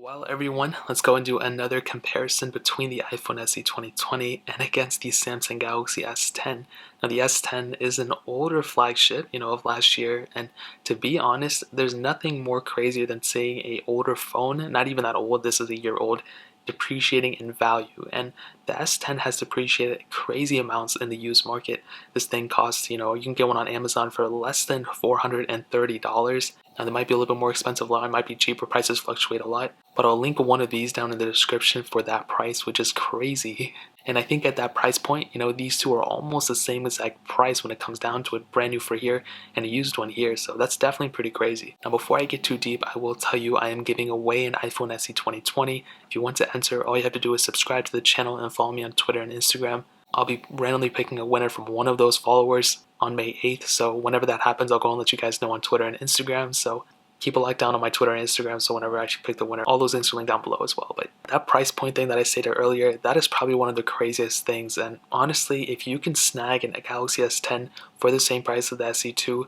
Well, everyone, let's go and do another comparison between the iPhone SE 2020 and against the Samsung Galaxy S10. Now, the S10 is an older flagship, of last year, and to be honest, there's nothing more crazier than seeing a older phone, not even that old, this is a year old, depreciating in value. And the S10 has depreciated crazy amounts in the used market. This thing costs, you can get one on Amazon for less than $430. Now, they might be a little bit more expensive, it might be cheaper, prices fluctuate a lot, but I'll link one of these down in the description for that price, which is crazy. And I think at that price point, these two are almost the same exact price when it comes down to it, brand new for here and a used one here, so that's definitely pretty crazy. Now, before I get too deep, I will tell you I am giving away an iPhone SE 2020. If you want to enter, all you have to do is subscribe to the channel and follow me on Twitter and Instagram. I'll be randomly picking a winner from one of those followers on May 8th, so whenever that happens, I'll go and let you guys know on Twitter and Instagram, so keep a like down on my Twitter and Instagram, so whenever I actually pick the winner, all those links are linked down below as well. But that price point thing that I stated earlier, that is probably one of the craziest things, and honestly, if you can snag a Galaxy S10 for the same price as the SE2,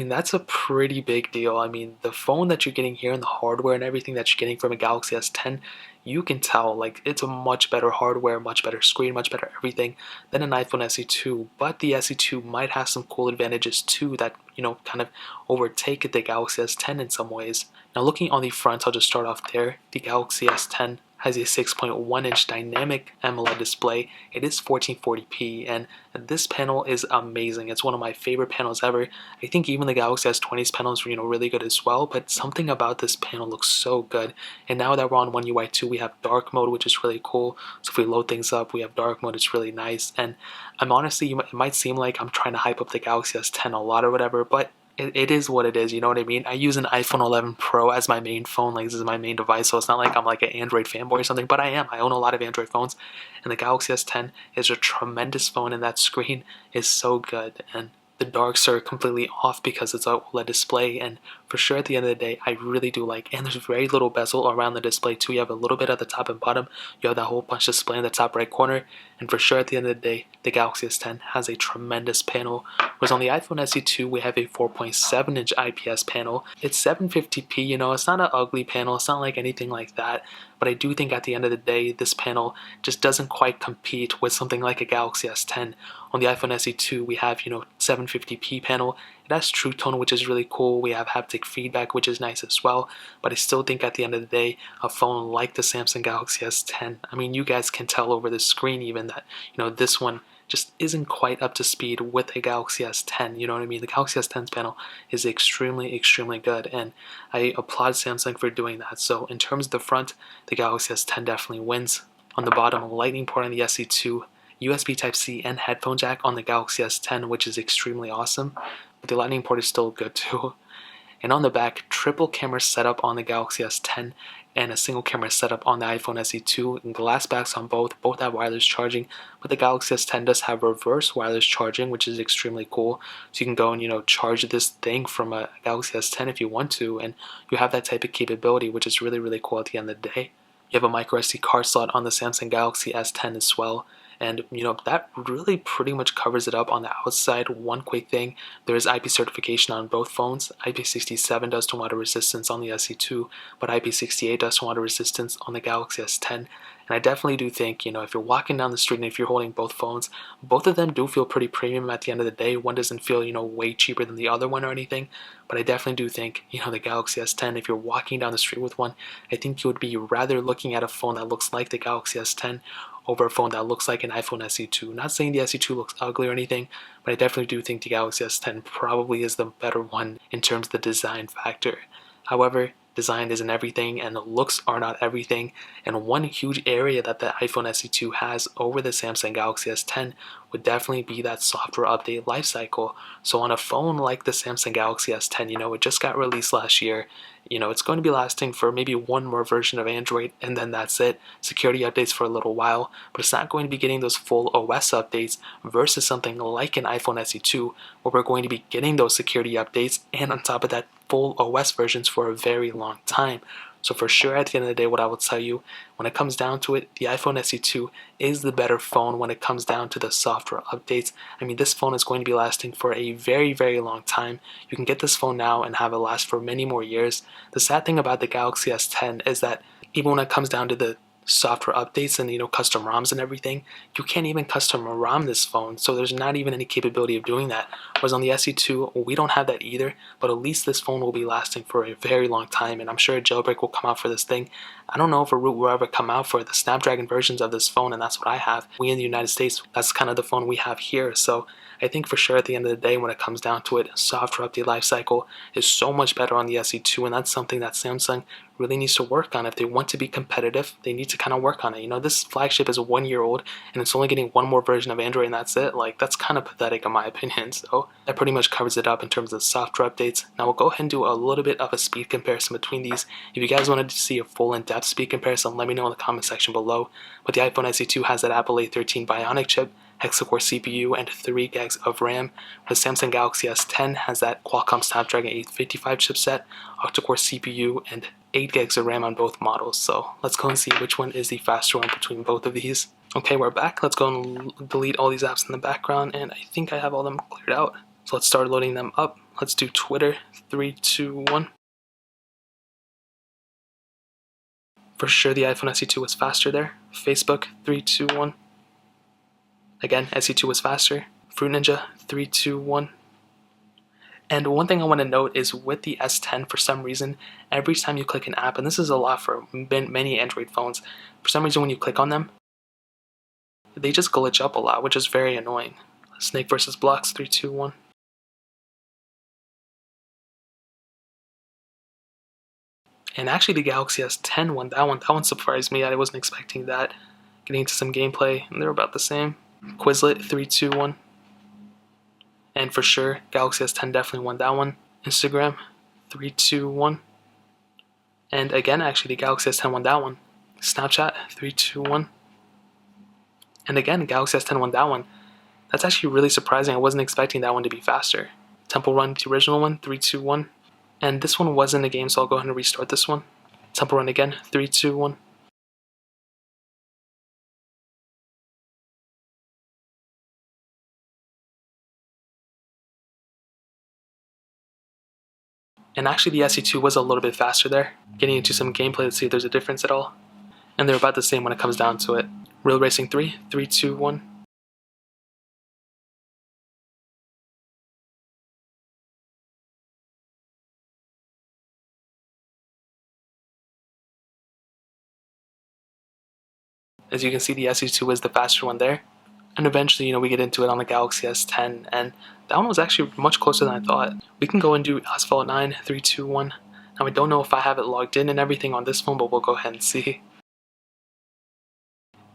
that's a pretty big deal. The phone that you're getting here and the hardware and everything that you're getting from a Galaxy S10, you can tell, like, it's a much better hardware, much better screen, much better everything than an iPhone SE2. But the SE2 might have some cool advantages too that, kind of overtake the Galaxy S10 in some ways. Now, looking on the front, I'll just start off there. The Galaxy S10 has a 6.1-inch dynamic AMOLED display. It is 1440p, and this panel is amazing. It's one of my favorite panels ever. I think even the Galaxy S20's panel is really good as well, but something about this panel looks so good. And now that we're on One UI 2, we have dark mode, which is really cool. So if we load things up, we have dark mode. It's really nice. And I'm honestly, it might seem like I'm trying to hype up the Galaxy S10 a lot or whatever, but it is what it is, you know what I mean? I use an iPhone 11 Pro as my main phone, like this is my main device, so it's not like I'm like an Android fanboy or something, but I am. I own a lot of Android phones, and the Galaxy S10 is a tremendous phone, and that screen is so good, and the darks are completely off because it's a OLED display, and for sure at the end of the day, I really do like, and there's very little bezel around the display too. You have a little bit at the top and bottom, you have that whole punch display in the top right corner, and for sure at the end of the day, the Galaxy S10 has a tremendous panel, whereas on the iPhone SE2, we have a 4.7-inch IPS panel. It's 750p, it's not an ugly panel, it's not like anything like that, but I do think at the end of the day, this panel just doesn't quite compete with something like a Galaxy S10. On the iPhone SE2, we have, 750p panel. It has True Tone, which is really cool. We have haptic feedback, which is nice as well. But I still think at the end of the day, a phone like the Samsung Galaxy S10, you guys can tell over the screen even that, this one just isn't quite up to speed with a Galaxy S10, you know what I mean? The Galaxy S10's panel is extremely, extremely good, and I applaud Samsung for doing that. So in terms of the front, the Galaxy S10 definitely wins. On the bottom, a lightning port on the SE2, USB Type-C and headphone jack on the Galaxy S10, which is extremely awesome, but the lightning port is still good too. And on the back, triple camera setup on the Galaxy S10 and a single camera setup on the iPhone SE2, and glass backs on both have wireless charging, but the Galaxy S10 does have reverse wireless charging, which is extremely cool. So you can go and charge this thing from a Galaxy S10 if you want to, and you have that type of capability, which is really, really cool at the end of the day. You have a micro SD card slot on the Samsung Galaxy S10 as well. And that really pretty much covers it up on the outside. One quick thing, there is IP certification on both phones. IP67 dust and water resistance on the SE2, but IP68 dust and water resistance on the Galaxy S10. And I definitely do think, if you're walking down the street and if you're holding both phones, both of them do feel pretty premium at the end of the day. One doesn't feel, way cheaper than the other one or anything, but I definitely do think, the Galaxy S10, if you're walking down the street with one, I think you would be rather looking at a phone that looks like the Galaxy S10 over a phone that looks like an iPhone SE2. Not saying the SE2 looks ugly or anything, but I definitely do think the Galaxy S10 probably is the better one in terms of the design factor. However, design isn't everything, and the looks are not everything, and one huge area that the iPhone SE2 has over the Samsung Galaxy S10 would definitely be that software update lifecycle. So on a phone like the Samsung Galaxy S10, it just got released last year, it's going to be lasting for maybe one more version of Android, and then that's it. Security updates for a little while, but it's not going to be getting those full OS updates versus something like an iPhone SE2, where we're going to be getting those security updates, and on top of that, full OS versions for a very long time. So for sure, at the end of the day, what I will tell you, when it comes down to it, the iPhone SE2 is the better phone when it comes down to the software updates. This phone is going to be lasting for a very, very long time. You can get this phone now and have it last for many more years. The sad thing about the Galaxy S10 is that Even when it comes down to the software updates and custom ROMs and everything, you can't even custom ROM this phone, so there's not even any capability of doing that. Whereas on the SE2, we don't have that either, but at least this phone will be lasting for a very long time, and I'm sure a jailbreak will come out for this thing. I don't know if a root will ever come out for the Snapdragon versions of this phone, and that's what I have. We in the United States, that's kind of the phone we have here, so I think for sure at the end of the day, when it comes down to it, software update lifecycle is so much better on the SE2, and that's something that Samsung really needs to work on. If they want to be competitive, they need to kind of work on it. This flagship is 1 year old, and it's only getting one more version of Android, and that's it. That's kind of pathetic in my opinion. So that pretty much covers it up in terms of software updates. Now we'll go ahead and do a little bit of a speed comparison between these. If you guys wanted to see a full in-depth speed comparison, let me know in the comment section below. But the iPhone SE2 has that Apple A13 Bionic chip, hexa-core CPU, and 3 gigs of RAM. The Samsung Galaxy S10 has that Qualcomm Snapdragon 855 chipset, octa-core CPU, and 8 gigs of RAM on both models. So let's go and see which one is the faster one between both of these. Okay, we're back. Let's go and delete all these apps in the background, and I think I have all them cleared out. So let's start loading them up. Let's do Twitter. 3, 2, 1. For sure the iPhone SE2 was faster there. Facebook. 3, 2, 1. Again, SE2 was faster. Fruit Ninja. 3, 2, 1. And one thing I want to note is with the S10, for some reason, every time you click an app, and this is a lot for many Android phones, for some reason when you click on them, they just glitch up a lot, which is very annoying. Snake versus Blocks. 3, 2, 1. And actually the Galaxy S10 won that one. That one surprised me. I wasn't expecting that. Getting into some gameplay, and they're about the same. Quizlet. 3, 2, 1. And for sure, Galaxy S10 definitely won that one. Instagram. 3, 2, 1. And again, actually, the Galaxy S10 won that one. Snapchat. 3, 2, 1. And again, Galaxy S10 won that one. That's actually really surprising. I wasn't expecting that one to be faster. Temple Run, the original one. 3, 2, 1. And this one wasn't a game, so I'll go ahead and restart this one. Temple Run again. 3, 2, 1. And actually the SE2 was a little bit faster there. Getting into some gameplay to see if there's a difference at all. And they're about the same when it comes down to it. Real Racing 3, 3, 2, 1. As you can see, the SE2 is the faster one there. And eventually, we get into it on the Galaxy S10, and that one was actually much closer than I thought. We can go and do Asphalt 9, 3, 2, 1. Now I don't know if I have it logged in and everything on this phone, but we'll go ahead and see.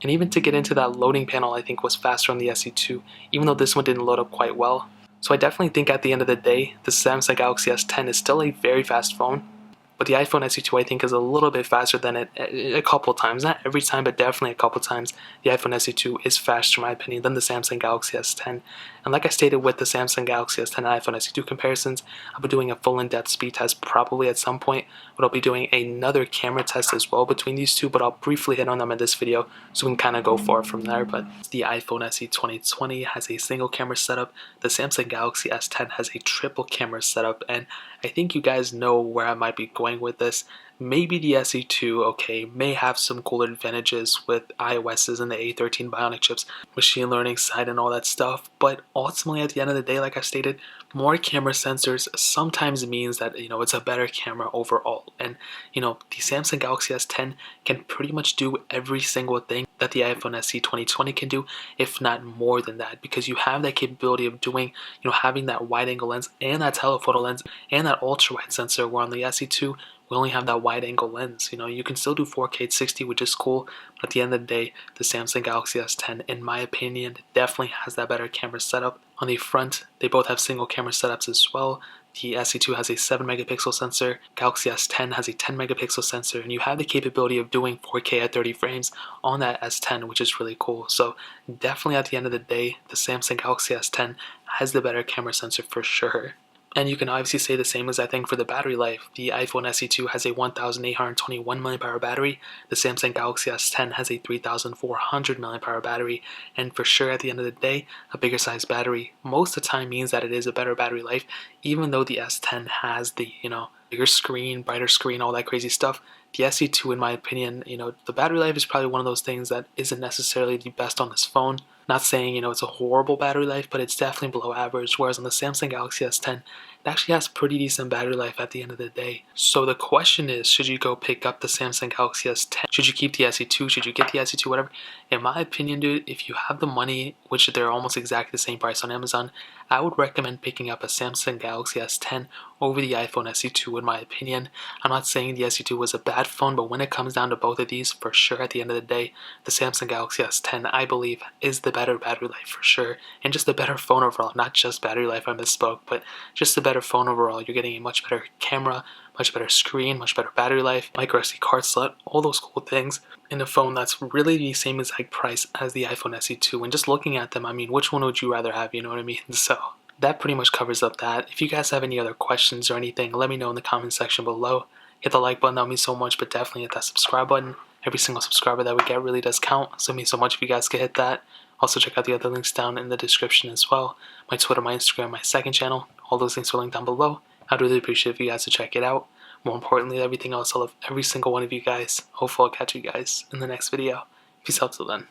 And even to get into that loading panel, I think was faster on the SE2, even though this one didn't load up quite well. So I definitely think at the end of the day, the Samsung Galaxy S10 is still a very fast phone. But the iPhone SE2 I think is a little bit faster than it a couple times. Not every time, but definitely a couple times. The iPhone SE2 is faster in my opinion than the Samsung Galaxy S10. And like I stated with the Samsung Galaxy S10 and iPhone SE2 comparisons, I'll be doing a full in-depth speed test probably at some point. But I'll be doing another camera test as well between these two, but I'll briefly hit on them in this video so we can kind of go forward from there. But the iPhone SE 2020 has a single camera setup. The Samsung Galaxy S10 has a triple camera setup, and I think you guys know where I might be going with this. Maybe the SE2, okay, may have some cool advantages with iOS's and the A13 Bionic chips, machine learning side and all that stuff, but ultimately at the end of the day, like I stated, more camera sensors sometimes means that, it's a better camera overall. And, the Samsung Galaxy S10 can pretty much do every single thing that the iPhone SE 2020 can do, if not more than that, because you have that capability of doing, having that wide angle lens and that telephoto lens and that ultra wide sensor, where on the SE2, we only have that wide angle lens. You can still do 4K at 60, which is cool, but at the end of the day, the Samsung Galaxy S10, in my opinion, definitely has that better camera setup. On the front, they both have single camera setups as well. The SE2 has a 7 megapixel sensor, Galaxy S10 has a 10 megapixel sensor, and you have the capability of doing 4K at 30 frames on that S10, which is really cool. So definitely at the end of the day, the Samsung Galaxy S10 has the better camera sensor for sure. And you can obviously say the same as I think for the battery life. The iPhone SE2 has a 1821 mAh battery, the Samsung Galaxy S10 has a 3400 mAh battery, and for sure at the end of the day, a bigger size battery most of the time means that it is a better battery life, even though the S10 has the, bigger screen, brighter screen, all that crazy stuff. The SE2, in my opinion, the battery life is probably one of those things that isn't necessarily the best on this phone. Not saying, it's a horrible battery life, but it's definitely below average. Whereas on the Samsung Galaxy S10, it actually has pretty decent battery life at the end of the day. So the question is, should you go pick up the Samsung Galaxy S10? Should you keep the SE2? Should you get the SE2? Whatever. In my opinion, dude, if you have the money, which they're almost exactly the same price on Amazon, I would recommend picking up a Samsung Galaxy S10 over the iPhone SE2, in my opinion. I'm not saying the SE2 was a bad phone, but when it comes down to both of these, for sure, at the end of the day, the Samsung Galaxy S10, I believe, is the better battery life for sure, and just the better phone overall. Not just battery life, I misspoke, but just the better phone overall. You're getting a much better camera, much better screen, much better battery life, micro SD card slot, all those cool things in a phone that's really the same exact price as the iPhone SE2. And just looking at them, I mean, which one would you rather have, you know what I mean? So that pretty much covers up that. If you guys have any other questions or anything, let me know in the comment section below. Hit the like button, that would mean so much, but definitely hit that subscribe button. Every single subscriber that we get really does count, so it means so much if you guys could hit that. Also check out the other links down in the description as well. My Twitter, my Instagram, my second channel, all those links are linked down below. I'd really appreciate if you guys to check it out. More importantly, everything else, I love every single one of you guys. Hopefully I'll catch you guys in the next video. Peace out till then.